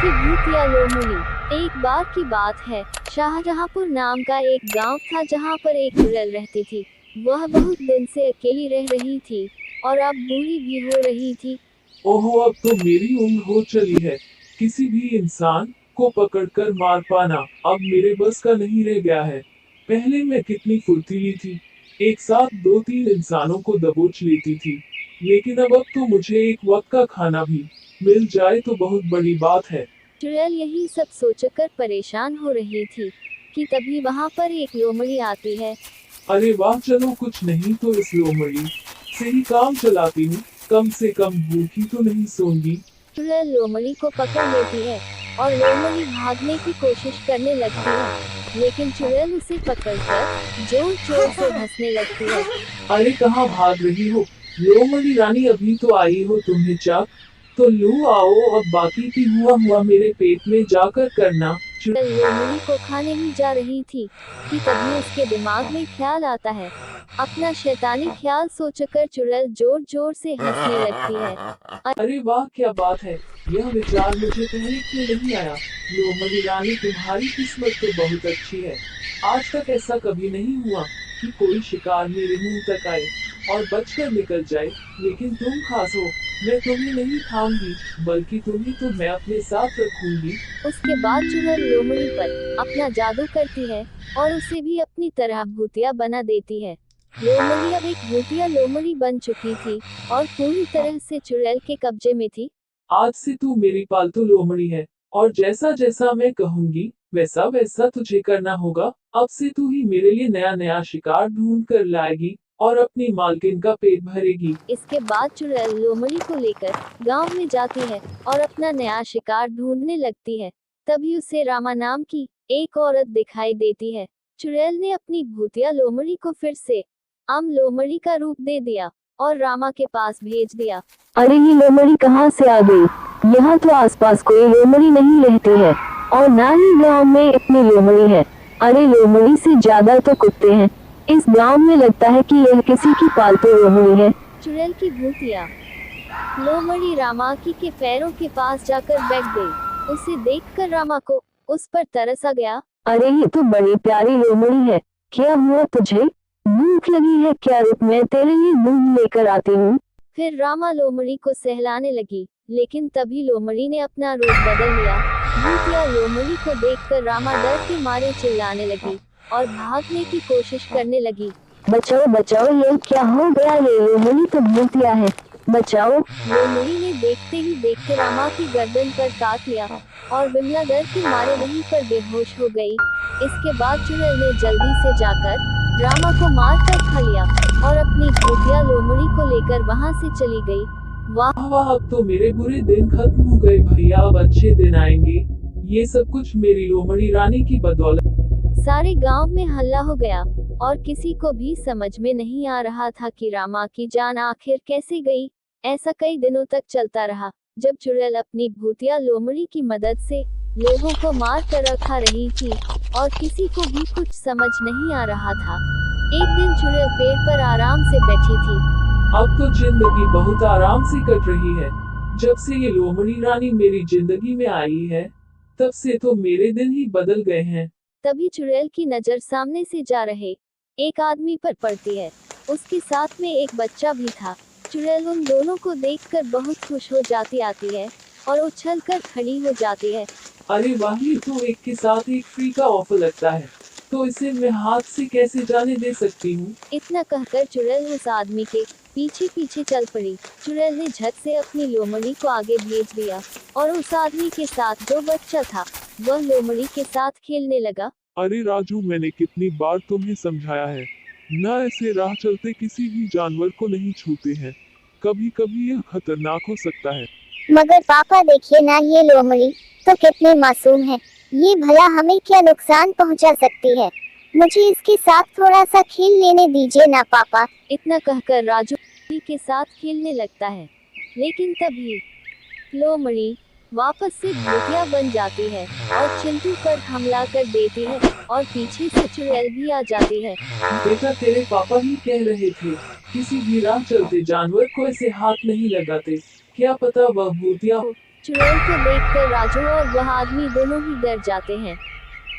की भूतिया लोमड़ी। एक बार की बात है, शाहजहांपुर नाम का एक गांव था जहां पर एक चुड़ैल रहती थी। वह बहुत दिन से अकेली रह रही थी और अब बूढ़ी भी हो रही थी। ओहो, अब तो मेरी उम्र हो चली है। किसी भी इंसान को पकड़कर मार पाना अब मेरे बस का नहीं रह गया है। पहले मैं कितनी फुर्तीली थी, एक साथ दो तीन इंसानों को दबोच लेती थी। लेकिन अब तो मुझे एक वक्त का खाना भी मिल जाए तो बहुत बड़ी बात है। चुड़ैल यही सब सोचकर परेशान हो रही थी कि तभी वहां पर एक लोमड़ी आती है। अरे वाह, चलो कुछ नहीं तो इस लोमड़ी से ही काम चलाती हूँ। कम से कम भूखी तो नहीं सोऊंगी। चुड़ैल लोमड़ी को पकड़ लेती है और लोमड़ी भागने की कोशिश करने लगती है, लेकिन चुड़ैल उसे पकड़कर जोर जोर से हंसने लगती है। अरे कहाँ भाग रही हो? लोमड़ी रानी, अभी तो आई हो तुम्हें चाक तो लू आओ। अब बाकी की हुआ हुआ मेरे पेट में जाकर करना। चुड़ैल लोमड़ी को खाने ही जा रही थी कि तभी उसके दिमाग में ख्याल आता है। अपना शैतानी ख्याल सोचकर चुड़ैल जोर जोर से हंसने लगती है। अरे वाह, क्या बात है! यह विचार मुझे पहले क्यों नहीं आया? लोमड़ी रानी, तुम्हारी किस्मत तो बहुत अच्छी है। आज तक ऐसा कभी नहीं हुआ कि कोई शिकार मेरे मुंह तक आए और बचकर निकल जाए। लेकिन तुम खास हो, मैं तुम्हें नहीं खाऊंगी, बल्कि तुम्हें तो मैं अपने साथ रखूंगी। उसके बाद चुड़ैल लोमड़ी पर अपना जादू करती है और उसे भी अपनी तरह भूतिया बना देती है। लोमड़ी अब एक भूतिया लोमड़ी बन चुकी थी और पूरी तरह से चुड़ैल के कब्जे में थी। आज से तू मेरी पालतू लोमड़ी है और जैसा जैसा मैं कहूंगी वैसा वैसा तुझे करना होगा। अब से तू ही मेरे लिए नया नया शिकार ढूंढ कर लाएगी और अपनी मालकिन का पेट भरेगी। इसके बाद चुड़ैल लोमड़ी को लेकर गांव में जाती है और अपना नया शिकार ढूंढने लगती है। तभी उसे रामा नाम की एक औरत दिखाई देती है। चुड़ैल ने अपनी भूतिया लोमड़ी को फिर से आम लोमड़ी का रूप दे दिया और रामा के पास भेज दिया। अरे ये लोमड़ी कहाँ से आ गई? यहाँ तो आसपास कोई लोमड़ी नहीं रहती है और ना ही गांव में इतनी लोमड़ी है। अरे लोमड़ी से ज्यादा तो कुत्ते हैं इस गांव में। लगता है कि यह किसी की पालतू लोमड़ी है। चुड़ैल की भूतिया लोमड़ी रामा के पैरों के पास जाकर बैठ गई। उसे देखकर रामा को उस पर तरस आ गया। अरे ये तो बड़ी प्यारी लोमड़ी है। क्या हुआ तुझे? भूख लगी है क्या? रुक, मैं तेरे लिए दूध लेकर आती हूँ। फिर रामा लोमड़ी को सहलाने लगी, लेकिन तभी लोमड़ी ने अपना रूप बदल लिया। भूतिया लोमड़ी को देखकर रामा डर के मारे चिल्लाने लगी और भागने की कोशिश करने लगी। बचाओ बचाओ, ये क्या हो गया? ये लोमड़ी तो भूतिया है, बचाओ। लोमड़ी ने देखते ही देखते रामा की गर्दन पर काट लिया और विमला डर के मारे वहीं पर बेहोश हो गई। इसके बाद चुड़ैल ने जल्दी से जाकर रामा को मार कर खा लिया और अपनी भूतिया लोमड़ी को लेकर वहां से चली गई। वाह, वाह, अब तो मेरे बुरे दिन खत्म हो गए भैया, अब अच्छे दिन आएंगे। ये सब कुछ मेरी लोमड़ी रानी की बदौलत। सारे गांव में हल्ला हो गया और किसी को भी समझ में नहीं आ रहा था कि रामा की जान आखिर कैसे गई। ऐसा कई दिनों तक चलता रहा, जब चुड़ैल अपनी भूतिया लोमड़ी की मदद से लोगों को मार कर खा रही थी और किसी को भी कुछ समझ नहीं आ रहा था। एक दिन चुड़ैल पेड़ पर आराम से बैठी थी। अब तो जिंदगी बहुत आराम से कट रही है। जब से ये लोमड़ी रानी मेरी जिंदगी में आई है, तब से तो मेरे दिन ही बदल गए हैं। तभी चुड़ैल की नजर सामने से जा रहे एक आदमी पर पड़ती है। उसके साथ में एक बच्चा भी था। चुड़ैल उन दोनों को देखकर बहुत खुश हो जाती आती है और उछलकर खड़ी हो जाती है। अरे वाह, ये तो एक के साथ एक फ्री का ऑफर लगता है, तो इसे मैं हाथ से कैसे जाने दे सकती हूँ। इतना कहकर चुड़ैल उस आदमी के पीछे पीछे चल पड़ी। चुड़ैल ने झट से अपनी लोमड़ी को आगे भेज दिया और उस आदमी के साथ जो बच्चा था वह लोमड़ी के साथ खेलने लगा। अरे राजू, मैंने कितनी बार तुम्हें समझाया है, ना ऐसे राह चलते किसी भी जानवर को नहीं छूते हैं। कभी कभी यह खतरनाक हो सकता है। मगर पापा देखिए ना, ये लोमड़ी तो कितनी मासूम है। ये भला हमें क्या नुकसान पहुंचा सकती है? मुझे इसके साथ थोड़ा सा खेल लेने दीजिए ना पापा। इतना कहकर राजू लोमड़ी के साथ खेलने लगता है, लेकिन तभी लोमड़ी वापस से भूतिया बन जाती है और चिंटू पर हमला कर देती है और पीछे से चुड़ैल भी आ जाती है। बेटा, तेरे पापा ही कह रहे थे किसी भी राह चलते जानवर को ऐसे हाथ नहीं लगाते। क्या पता वह भूतिया हो। चुड़ैल को देखकर राजू और वह आदमी दोनों ही डर जाते हैं,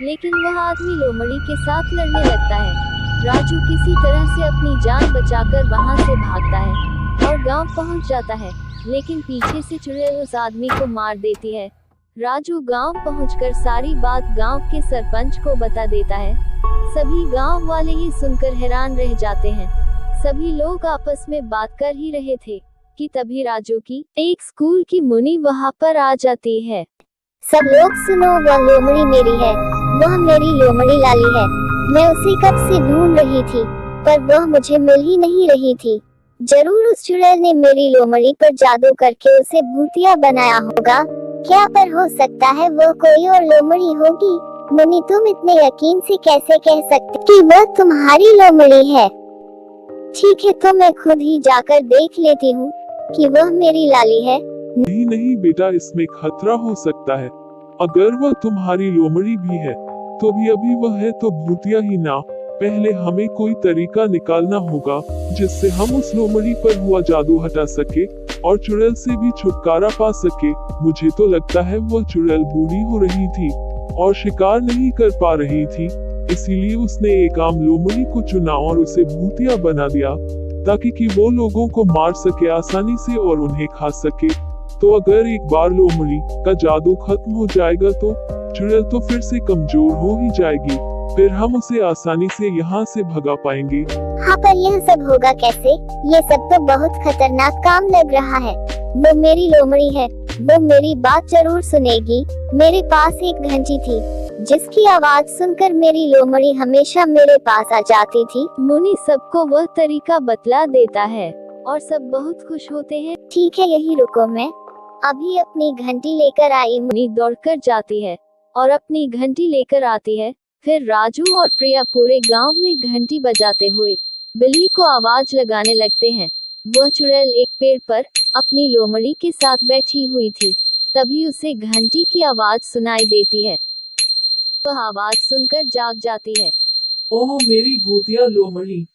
लेकिन वह आदमी लोमड़ी के साथ लड़ने लगता है। राजू किसी तरह से अपनी जान बचाकर वहां से भागता है और गांव पहुंच जाता है, लेकिन पीछे से चुड़ैल उस आदमी को मार देती है। राजू गांव पहुंचकर सारी बात गांव के सरपंच को बता देता है। सभी गांव वाले ये सुनकर हैरान रह जाते हैं। सभी लोग आपस में बात कर ही रहे थे कि तभी राजू की एक स्कूल की मुनी वहां पर आ जाती है। सब लोग सुनो, वह लोमड़ी मेरी है, वह मेरी लोमड़ी लाली है। मैं उसे कब से ढूंढ रही थी, पर वह मुझे मिल ही नहीं रही थी। जरूर उस चुड़ैल ने मेरी लोमड़ी पर जादू करके उसे भूतिया बनाया होगा। क्या पर हो सकता है वो कोई और लोमड़ी होगी। मुनी, तुम इतने यकीन से कैसे कह सकते कि वह तुम्हारी लोमड़ी है? ठीक है, तो मैं खुद ही जाकर देख लेती हूँ कि वह मेरी लाली है। नहीं नहीं बेटा, इसमें खतरा हो सकता है। अगर वह तुम्हारी लोमड़ी भी है तो भी अभी वह है तो भूतिया ही ना। पहले हमें कोई तरीका निकालना होगा जिससे हम उस लोमड़ी पर हुआ जादू हटा सके और चुड़ैल से भी छुटकारा पा सके। मुझे तो लगता है वह चुड़ैल बूढ़ी हो रही थी और शिकार नहीं कर पा रही थी, इसीलिए उसने एक आम लोमड़ी को चुना और उसे भूतिया बना दिया ताकि कि वो लोगों को मार सके आसानी से और उन्हें खा सके। तो अगर एक बार लोमड़ी का जादू खत्म हो जाएगा तो चुड़ैल तो फिर से कमजोर हो ही जाएगी, फिर हम उसे आसानी से यहाँ से भगा पाएंगे। हाँ, पर यह सब होगा कैसे? ये सब तो बहुत खतरनाक काम लग रहा है। वो मेरी लोमड़ी है, वो मेरी बात जरूर सुनेगी। मेरे पास एक घंटी थी जिसकी आवाज सुनकर मेरी लोमड़ी हमेशा मेरे पास आ जाती थी। मुनि सबको वह तरीका बतला देता है और सब बहुत खुश होते हैं। ठीक है, यही रुको, मैं अभी अपनी घंटी लेकर आई। मुनि दौड़कर जाती है और अपनी घंटी लेकर आती है। फिर राजू और प्रिया पूरे गांव में घंटी बजाते हुए बिल्ली को आवाज लगाने लगते हैं। वह चुड़ैल एक पेड़ पर अपनी लोमड़ी के साथ बैठी हुई थी। तभी उसे घंटी की आवाज सुनाई देती है। वह आवाज सुनकर जाग जाती है। ओह मेरी भूतिया लोमड़ी,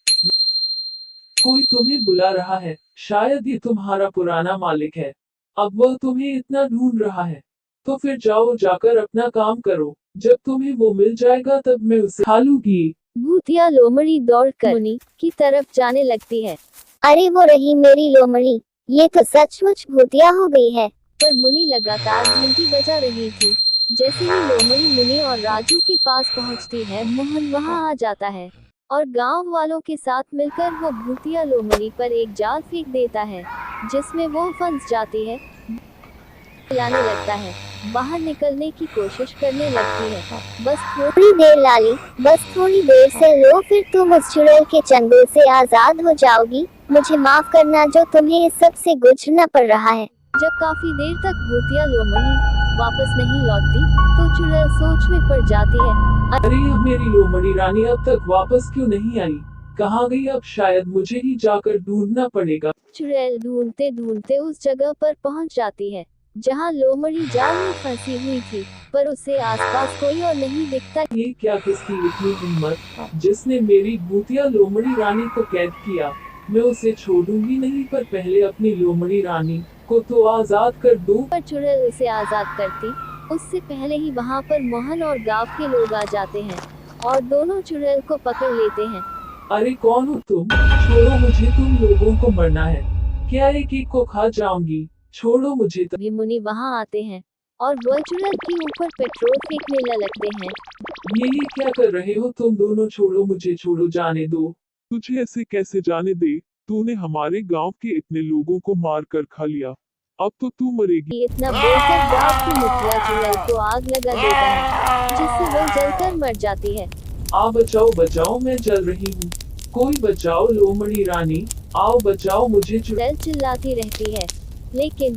कोई तुम्हें बुला रहा है। शायद ये तुम्हारा पुराना मालिक है। अब वह तुम्हें इतना ढूंढ रहा है, तो फिर जाओ, जाकर अपना काम करो। जब तुम्हें वो मिल जाएगा तब मैं उसे खा लूंगी। भूतिया लोमड़ी दौड़कर मुनि की तरफ जाने लगती है। अरे वो रही मेरी लोमड़ी, ये तो सचमुच भूतिया हो गई है। पर मुनि लगातार घंटी बजा रही थी। जैसे ही लोमड़ी मुनि और राजू के पास पहुंचती है, मोहन वहां आ जाता है और गांव वालों के साथ मिलकर वो भूतिया लोमड़ी पर एक जाल फेंक देता है, जिसमें वो फंस जाती है। लाने लगता है, बाहर निकलने की कोशिश करने लगती है। बस थोड़ी देर लाली, बस थोड़ी देर से लो, फिर तुम उस चुड़ैल के चंगुल से आजाद हो जाओगी। मुझे माफ करना जो तुम्हें इस सब से गुजरना पड़ रहा है। जब काफी देर तक भूतिया लोमड़ी वापस नहीं लौटती तो चुड़ैल सोच में पड़ जाती है। अरे यह मेरी लोमड़ी रानी अब तक वापस क्यों नहीं आई? कहाँ गई? अब शायद मुझे ही जाकर ढूंढना पड़ेगा। चुड़ैल ढूंढते ढूंढते उस जगह पर पहुंच जाती है जहां लोमड़ी जाल में फंसी हुई थी, पर उसे आसपास कोई और नहीं दिखता। ये क्या किसकी इतनी हिम्मत जिसने मेरी भूतिया लोमड़ी रानी को कैद किया? मैं उसे छोड़ूंगी नहीं, पर पहले अपनी लोमड़ी रानी को तो आजाद कर दूं। पर चुड़ैल उसे आजाद करती उससे पहले ही वहां पर मोहन और गांव के लोग आ जाते हैं और दोनों चुड़ैल को पकड़ लेते हैं। अरे कौन हो तुम? छोड़ो मुझे, तुम लोगों को मरना है क्या? एक एक को खा जाऊंगी, छोड़ो मुझे। तभी मुनि वहां आते हैं और वह चुड़ैल के ऊपर पेट्रोल फेंकने लगते हैं। ये क्या कर रहे हो तुम दोनों? छोड़ो मुझे, छोड़ो, जाने दो। तुझे ऐसे कैसे जाने दे? तूने हमारे गांव के इतने लोगों को मार कर खा लिया, अब तो तू मरेगी। इतना बोलकर गांव की मुखिया चुड़ैल को आग लगा देता है, जिससे वह जलकर मर जाती है। आ बचाओ बचाओ, मैं जल रही हूँ, कोई बचाओ लोमड़ी रानी, आओ बचाओ मुझे। चुड़ैल चिल्लाती रहती है, लेकिन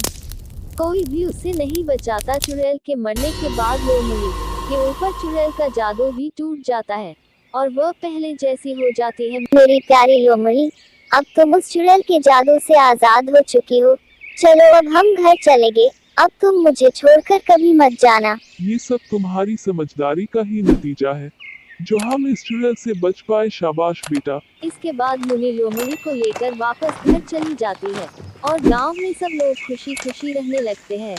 कोई भी उसे नहीं बचाता। चुड़ैल के मरने के बाद लोमड़ी के ऊपर चुड़ैल का जादू भी टूट जाता है और वह पहले जैसी हो जाती है। मेरी प्यारी लोमड़ी, अब तुम उस चुड़ैल के जादू से आजाद हो चुकी हो। चलो अब हम घर चलेंगे, अब तुम मुझे छोड़कर कभी मत जाना। ये सब तुम्हारी समझदारी का ही नतीजा है जो हम इस चुड़ैल से बच पाए। शाबाश बेटा। इसके बाद मुनि लोमड़ी को लेकर वापस घर चली जाती है और गांव में सब लोग खुशी खुशी रहने लगते हैं।